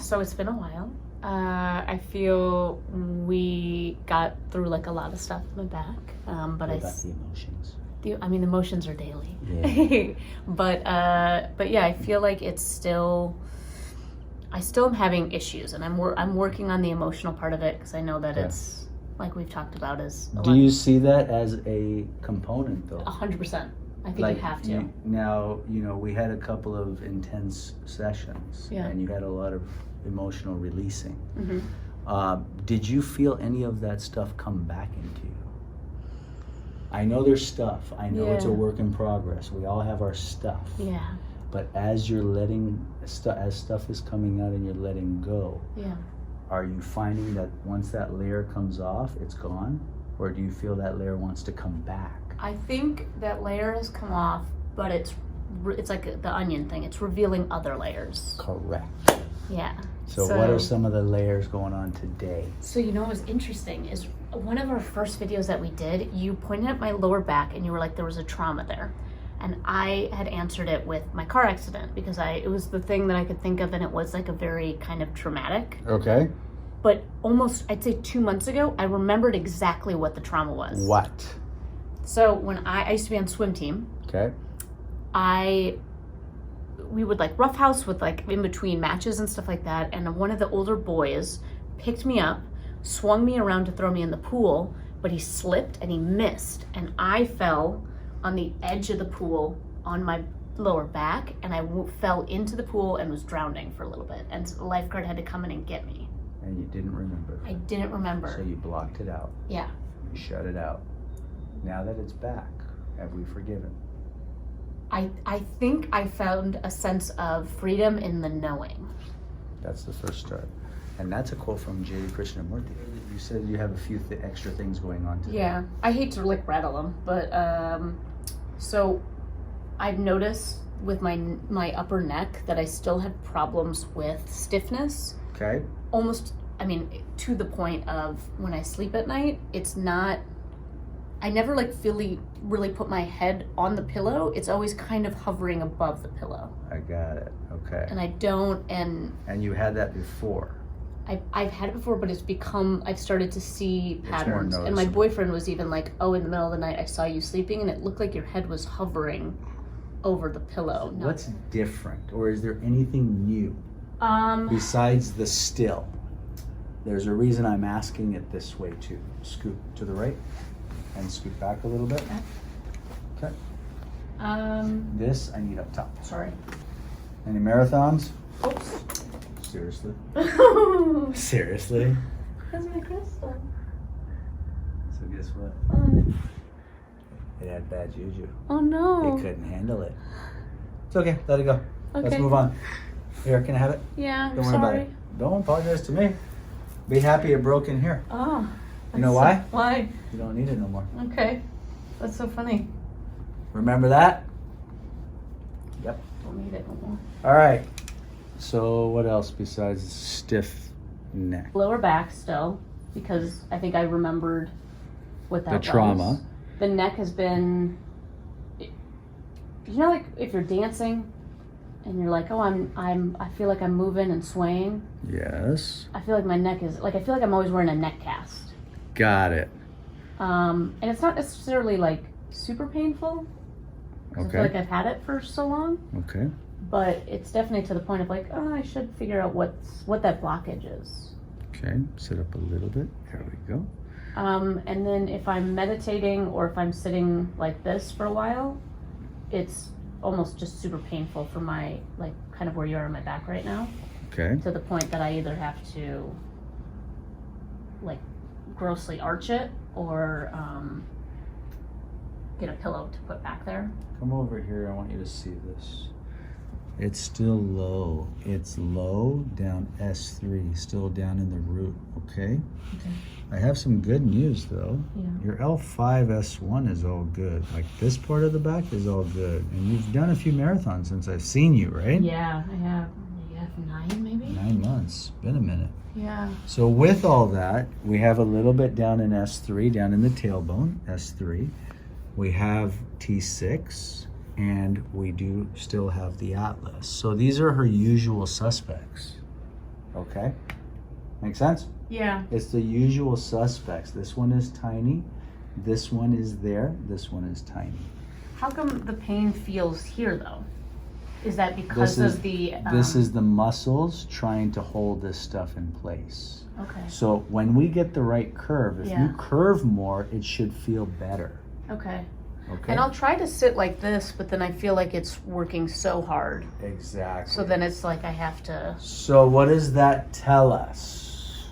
so it's been a while. I feel we got through like a lot of stuff in my back, but what about the emotions? The emotions are daily. Yeah. but yeah, I feel like I still am having issues, and I'm working on the emotional part of it because I know that it's like we've talked about is. Do you see that as a component though? 100%. I think like you have to. Now, we had a couple of intense sessions, Yeah. and you had a lot of emotional releasing. Mm-hmm. Did you feel any of that stuff come back into you? I know there's stuff. I know it's a work in progress. We all have our stuff. Yeah. But as you're letting as stuff is coming out and you're letting go, Yeah. are you finding that once that layer comes off, it's gone? Or do you feel that layer wants to come back? I think that layer has come off, but it's like the onion thing. It's revealing other layers. Correct. Yeah. So what are some of the layers going on today? So what was interesting is one of our first videos that we did, you pointed at my lower back and you were like, there was a trauma there. And I had answered it with my car accident because it was the thing that I could think of, and it was like a very kind of traumatic. Okay. But almost, I'd say 2 months ago, I remembered exactly what the trauma was. What? So when I used to be on swim team. Okay. We would like roughhouse with like in between matches and stuff like that. And one of the older boys picked me up, swung me around to throw me in the pool, but he slipped and he missed. And I fell on the edge of the pool on my lower back, and I fell into the pool and was drowning for a little bit. And the lifeguard had to come in and get me. And you didn't remember? I didn't remember. So you blocked it out. Yeah. You shut it out. Now that it's back, have we forgiven? I think I found a sense of freedom in the knowing. That's the first start. And that's a quote from J.D. Krishnamurti. You said you have a few extra things going on today. Yeah, I hate to like rattle them, but so I've noticed with my upper neck that I still have problems with stiffness. Okay. Almost, to the point of when I sleep at night, it's not, I never like really put my head on the pillow. It's always kind of hovering above the pillow. I got it. Okay. And I don't, and you had that before. I've had it before, but I've started to see patterns. It's more and my boyfriend was even like, oh, in the middle of the night, I saw you sleeping and it looked like your head was hovering over the pillow. What's different? Or is there anything new besides the still? There's a reason I'm asking it this way too. Scoot to the right and scoot back a little bit. Okay. This I need up top. Sorry. Any marathons? Oops. Seriously? Seriously? That's my crystal. So guess what? It had bad juju. Oh no. It couldn't handle it. It's okay. Let it go. Okay. Let's move on. Here, can I have it? Yeah, Don't worry about it. Don't apologize to me. Be happy it broke in here. Oh. You know why? Why? You don't need it no more. Okay. That's so funny. Remember that? Yep. Don't need it no more. All right. So what else besides stiff neck? Lower back still, because I think I remembered what that was. The trauma. The neck has been, like if you're dancing and you're like, oh, I feel like I'm moving and swaying. Yes. I feel like my neck is, I feel like I'm always wearing a neck cast. Got it. And it's not necessarily like super painful. Okay. I feel like I've had it for so long. Okay. But it's definitely to the point of like, oh, I should figure out what that blockage is. Okay, sit up a little bit. There we go. And then if I'm meditating or if I'm sitting like this for a while, it's almost just super painful for my, like kind of where you are in my back right now. Okay. To the point that I either have to like grossly arch it or get a pillow to put back there. Come over here. I want you to see this. It's still low. It's low down S3, still down in the root, okay? Okay. I have some good news though. Yeah. Your L5-S1 is all good. Like this part of the back is all good. And you've done a few marathons since I've seen you, right? Yeah, I have. Yeah, 9 maybe? 9 months, been a minute. Yeah. So with all that, we have a little bit down in S3, down in the tailbone, S3. We have T6. And we do still have the atlas. So these are her usual suspects. Okay? Make sense? Yeah. It's the usual suspects. This one is tiny. This one is there. This one is tiny. How come the pain feels here though? Is that because of the... This is the muscles trying to hold this stuff in place. Okay. So when we get the right curve, if you curve more, it should feel better. Okay. Okay. And I'll try to sit like this, but then I feel like it's working so hard. Exactly. So then it's like I have to... So what does that tell us?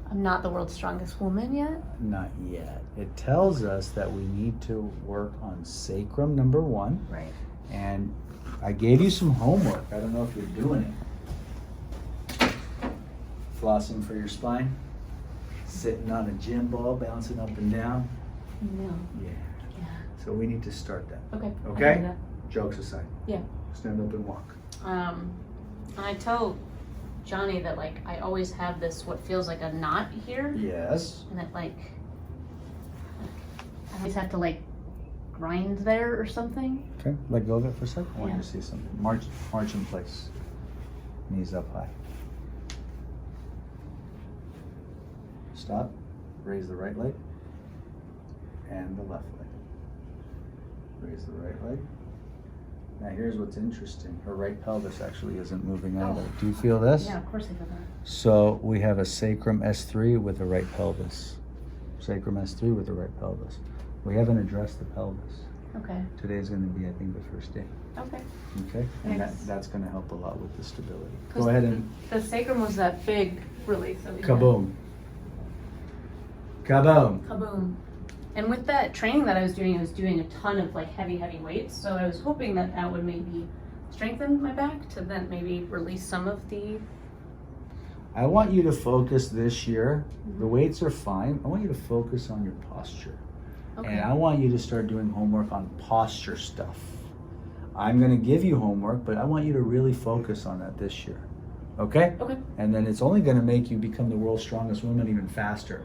I'm not the world's strongest woman yet? Not yet. It tells us that we need to work on sacrum, number 1. Right. And I gave you some homework. I don't know if you're doing it. Flossing for your spine. Sitting on a gym ball, bouncing up and down. No. Yeah. Yeah. So we need to start that. Okay. Okay? I can do that. Jokes aside. Yeah. Stand up and walk. And I tell Johnny that like I always have this what feels like a knot here, Yes. and that like I always have to like grind there or something. Okay. Let go of it for a second. I want you Yeah. to see something. March in place. Knees up high. Stop. Raise the right leg. And the left leg. Raise the right leg. Now here's what's interesting. Her right pelvis actually isn't moving either. Do you feel this? Yeah, of course I feel that. So we have a sacrum S3 with a right pelvis. Sacrum S3 with a right pelvis. We haven't addressed the pelvis. Okay. Today's going to be, I think, the first day. Okay. Okay? And Thanks. that's going to help a lot with the stability. 'Cause Go ahead and the sacrum was that big release that we had. kaboom. Kaboom. Kaboom. And with that training that I was doing a ton of like heavy weights. So I was hoping that that would maybe strengthen my back to then maybe release some of the... I want you to focus this year. The weights are fine. I want you to focus on your posture. Okay. And I want you to start doing homework on posture stuff. I'm going to give you homework, but I want you to really focus on that this year. Okay? Okay. And then it's only going to make you become the world's strongest woman even faster.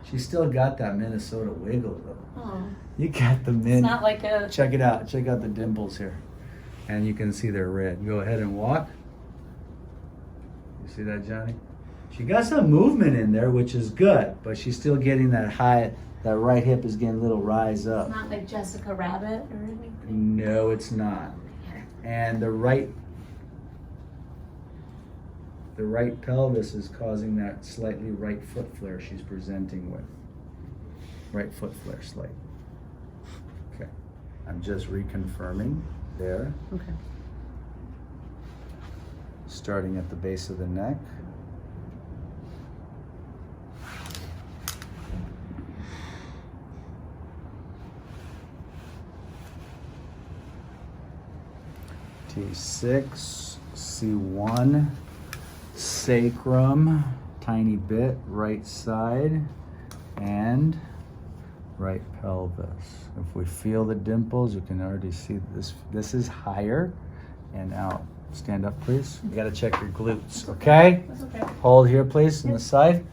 She's still got that Minnesota wiggle though. Oh. You got the min. It's not like a... Check it out. Check out the dimples here. And you can see they're red. Go ahead and walk. You see that, Johnny? She got some movement in there, which is good, but she's still getting that high, that right hip is getting a little rise up. It's not like Jessica Rabbit or anything. No, it's not. And the right pelvis is causing that slightly right foot flare she's presenting with. Right foot flare, slight. Okay. I'm just reconfirming there. Okay. Starting at the base of the neck. T6, C1, sacrum, tiny bit, right side, and right pelvis. If we feel the dimples, you can already see this. This is higher and out. Stand up, please. You gotta check your glutes, okay? That's okay. Hold here, please, on the side.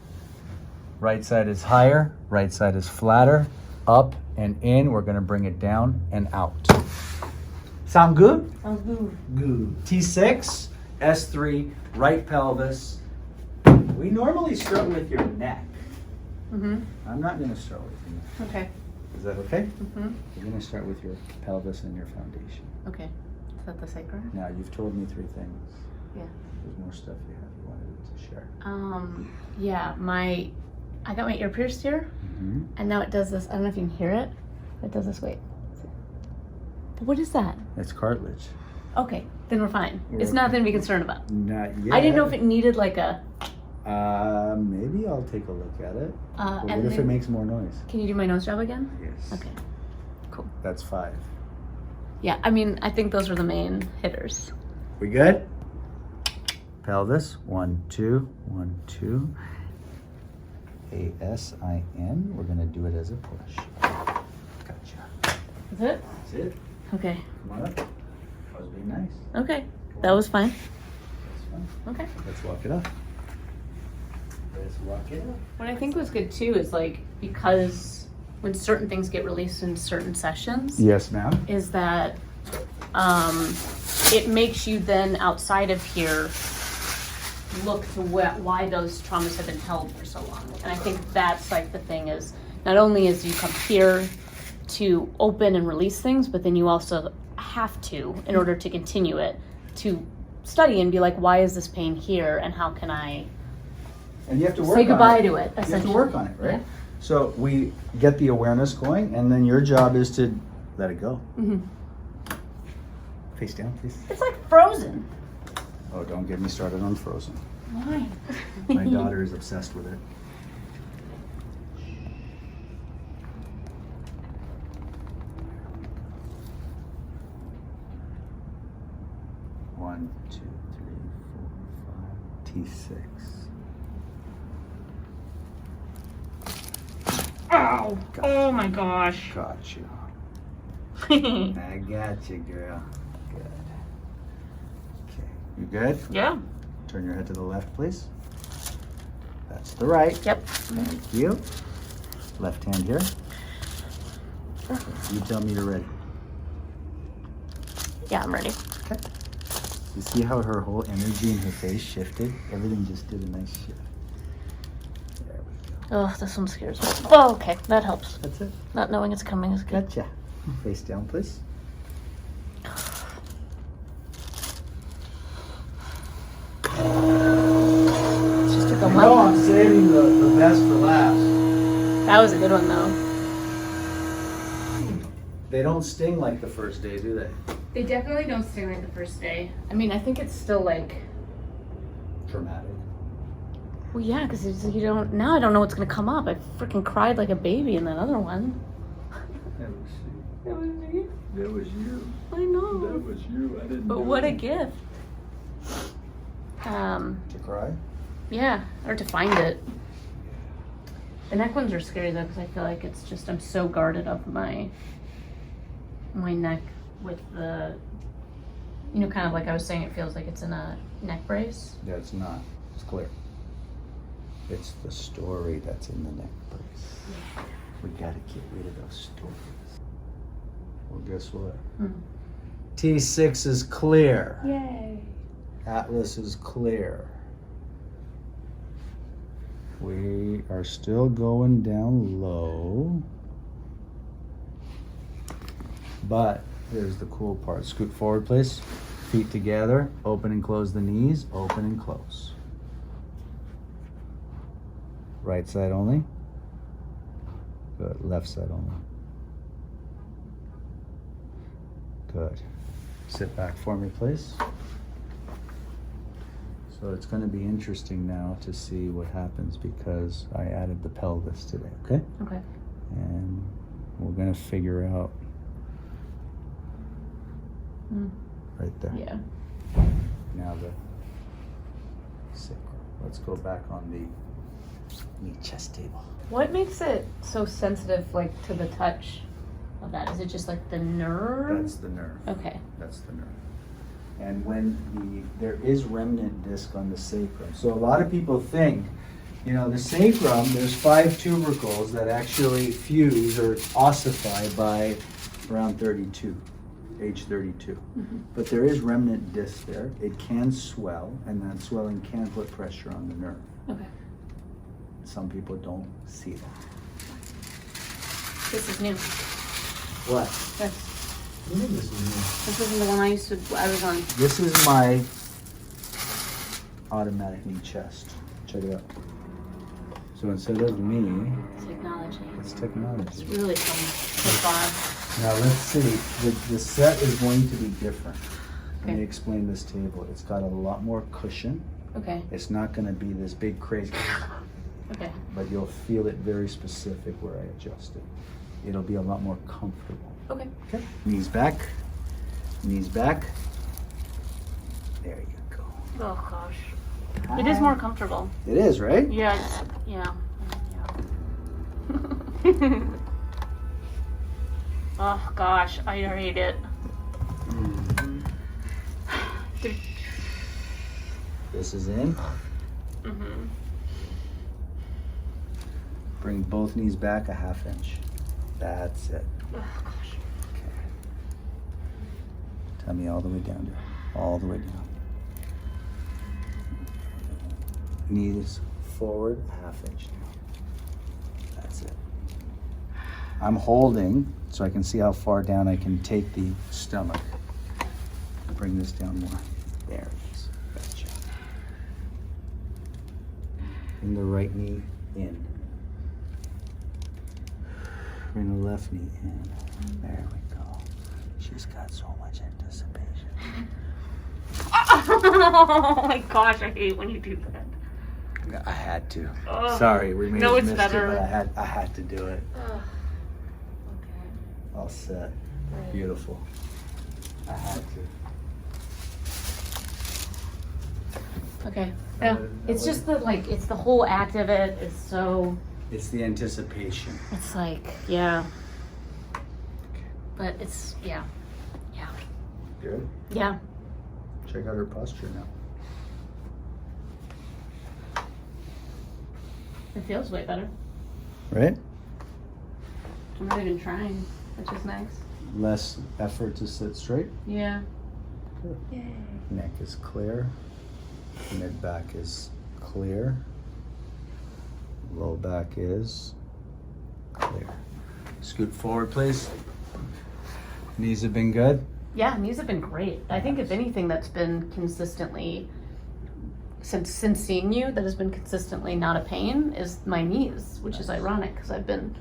Right side is higher, right side is flatter, up and in. We're gonna bring it down and out. Sound good? Sounds good. Good. T6, S3, right pelvis. We normally start with your neck. Mm-hmm. I'm not gonna start with your neck. Okay. Is that okay? Mm-hmm. We're gonna start with your pelvis and your foundation. Okay. Is that the sacrum? Now, you've told me 3 things. Yeah. There's more stuff you wanted to share. Yeah, I got my ear pierced here, and now it does this. I don't know if you can hear it. It does this. Wait. What is that? It's cartilage. Okay, then we're fine. It's okay. nothing to be concerned about. Not yet. I didn't know if it needed like a... Maybe I'll take a look at it. But what and if it then, makes more noise? can you do my nose job again? Yes. Okay, cool. That's 5. Yeah, I mean, I think those were the main hitters. We good? Pelvis, 1, 2, 1, 2. ASIN. We're gonna do it as a push. Gotcha. Is it? That's it. Okay. Come on up. That was being nice. Okay, that was fine. That's fine. Okay. Let's walk it up. Let's walk it up. What I think was good too is like, because when certain things get released in certain sessions, Yes, ma'am. is that it makes you then outside of here look to why those traumas have been held for so long. And I think that's like the thing is, not only is you come here to open and release things, but then you also have to, in order to continue it, to study and be like, why is this pain here, and how can I And you have to work say goodbye on it. to it, You have to essentially. work on it, right? Yeah. So we get the awareness going, and then your job is to let it go. Mm-hmm. Face down, please. It's like Frozen. Oh, don't get me started on Frozen. Why? My daughter is obsessed with it. One, two, three, four, five. T6. Ow! Oh my gosh. Got you. I got you, girl. Good. Okay. You good? Yeah. Turn your head to the left, please. That's the right. Yep. Thank you. Left hand here. You tell me you're ready. Yeah, I'm ready. Okay. You see how her whole energy in her face shifted? Everything just did a nice shift. There we go. Oh, this one scares me. Oh, okay. That helps. That's it. Not knowing it's coming is good. Gotcha. Face down, please. It's just took a No, while. I'm saving the best for last. That was a good one, though. They don't sting like the first day, do they? They definitely don't sting like the first day. I mean, I think it's still like, Traumatic. well, yeah, because you don't. Now I don't know what's gonna come up. I freaking cried like a baby in that other one. That was you. That was me. That was you. I know. That was you. I didn't. But do what a it. gift. To cry? Yeah, or to find it. The neck ones are scary though, because I feel like it's just I'm so guarded of my neck with the, you know, kind of like I was saying, it feels like it's in a neck brace. Yeah, it's not. It's clear. It's the story that's in the neck brace. Yeah. We gotta get rid of those stories. Well, guess what? Hmm. T6 is clear. Yay. Atlas is clear. We are still going down low. But here's the cool part. Scoot forward, please. Feet together. Open and close the knees. Open and close. Right side only. Good. Left side only. Good. Sit back for me, please. So it's going to be interesting now to see what happens because I added the pelvis today, okay? Okay. And we're going to figure out right there. Yeah. Now the sacrum. Let's go back on the knee chest table. What makes it so sensitive, like, to the touch of that? Is it just like the nerve? That's the nerve. Okay. That's the nerve. And when there is remnant disc on the sacrum. So a lot of people think, you know, the sacrum, there's 5 tubercles that actually fuse or ossify by around 32, age 32. Mm-hmm. But there is remnant disc there. It can swell, and that swelling can put pressure on the nerve. Okay. Some people don't see that. This is new. What? This. What do you mean this is new? This isn't the one I was on. This is my automatic knee chest. Check it out. So instead of me, Technology. it's technology. It's really come so far. Now let's see. The set is going to be different. Let Okay. me explain this table. It's got a lot more cushion. Okay. It's not going to be this big crazy, Okay. but you'll feel it very specific where I adjust it. It'll be a lot more comfortable. Okay. Okay. Knees back. Knees back. There you go. Oh gosh. It is more comfortable. It is, right? Yeah. Yeah. Oh gosh, I hate it. This is in. Mm-hmm. Bring both knees back a ½ inch. That's it. Oh gosh. Okay. Tell me all the way down there. All the way down. Knees forward, half inch down. That's it. I'm holding so I can see how far down I can take the stomach. Bring this down more. There it is. Gotcha. Bring the right knee in. Bring the left knee in. There we go. She's got so much anticipation. Oh my gosh, I hate when you do that. I had to. Sorry, we may have missed better. it, but I had to do it. Okay. All set. Beautiful. I had to. Okay. Yeah. It's just the it's the whole act of it is so. It's the anticipation. It's like, yeah. But it's, yeah. Good. Yeah. Check out her posture now. It feels way better. Right? I'm not even trying, which is nice. Less effort to sit straight. Yeah. Good. Yay. Neck is clear. Mid back is clear. Low back is clear. Scoot forward, please. Knees have been good. Yeah, knees have been great. I think if anything that's been consistently, since seeing you, that has been consistently not a pain is my knees, which is ironic because I've been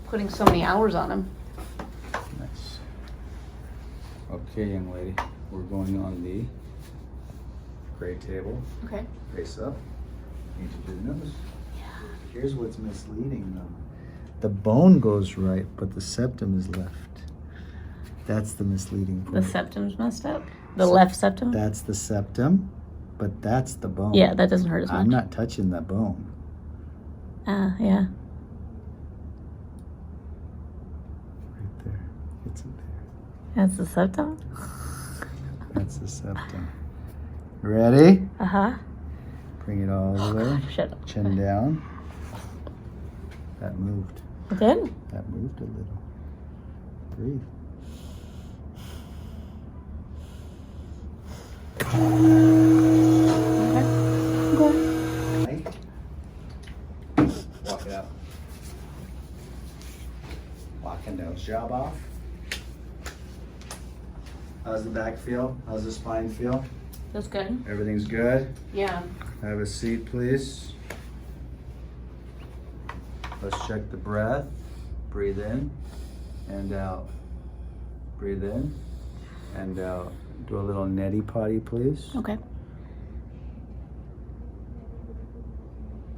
putting so many hours on them. Nice. Okay, young lady, we're going on the gray table. Okay. Face up. Need to do the nose. Here's what's misleading though. The bone goes right, but the septum is left. That's the misleading point. The septum's messed up? The left septum? That's the septum, but that's the bone. Yeah, that doesn't hurt as much. I'm not touching that bone. Yeah. Right there. It's in there. That's the septum? That's the septum. Ready? Uh-huh. Bring it all the way. Shut up. Chin down. That moved. It did? That moved a little. Breathe. Okay. Right. Walk it out. Walking nose job off. How's the back feel? How's the spine feel? Feels good. Everything's good? Yeah. Have a seat, please. Let's check the breath. Breathe in and out. Breathe in and out. Do a little neti potty, please. Okay.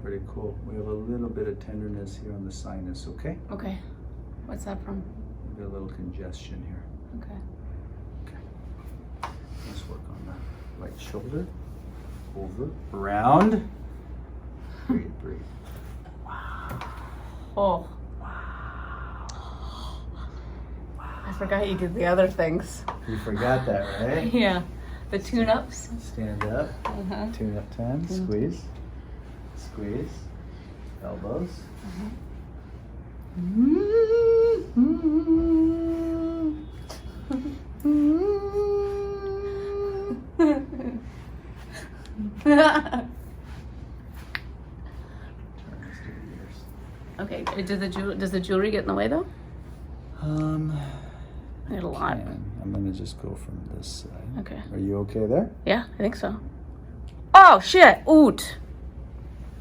Pretty cool. We have a little bit of tenderness here on the sinus, okay? Okay. What's that from? We got a little congestion here. Okay. Okay. Let's work on that. Right shoulder. Over. Around. Breathe, breathe. Oh. I forgot you did the other things. You forgot that, right? Yeah. The tune-ups. Stand up. Uh-huh. Tune up time. Squeeze. Squeeze. Elbows. Okay. Does the jewelry get in the way though? I got a lot. I'm gonna just go from this side. Okay. Are you okay there? Yeah, I think so. Oh shit! Oot.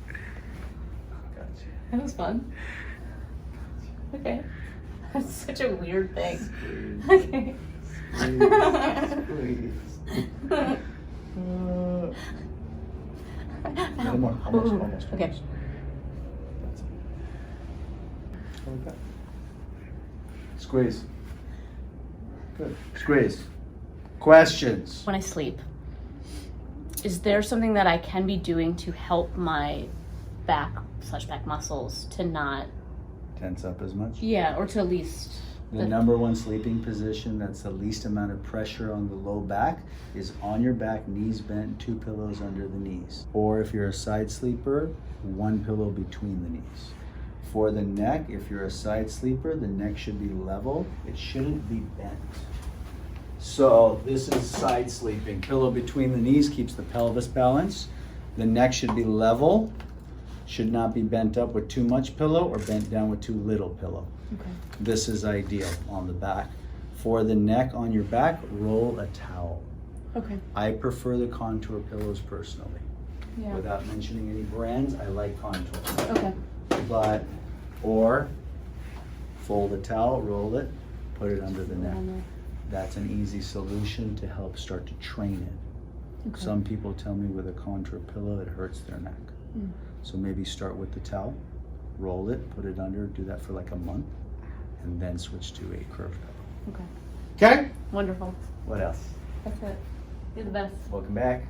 Gotcha. That was fun. Okay. That's such a weird thing. Okay. Squeeze. No more. Almost. Okay. That's it. Okay. Squeeze. Good. Squeeze. Questions? When I sleep, is there something that I can be doing to help my back muscles to not Tense up as much? Yeah, or to at least The number one sleeping position that's the least amount of pressure on the low back is on your back, knees bent, 2 pillows under the knees. Or if you're a side sleeper, 1 pillow between the knees. For the neck, if you're a side sleeper, the neck should be level. It shouldn't be bent. So this is side sleeping. Pillow between the knees keeps the pelvis balanced. The neck should be level, should not be bent up with too much pillow or bent down with too little pillow. Okay. This is ideal on the back. For the neck on your back, roll a towel. Okay. I prefer the contour pillows personally. Yeah. Without mentioning any brands, I like contour. Okay. But, or fold the towel, roll it, put it under the neck. That's an easy solution to help start to train it. Okay. Some people tell me with a contour pillow it hurts their neck. Mm. So maybe start with the towel, roll it, put it under, do that for like a month, and then switch to a curved pillow. Okay. Okay? Wonderful. What else? That's it. You're the best. Welcome back.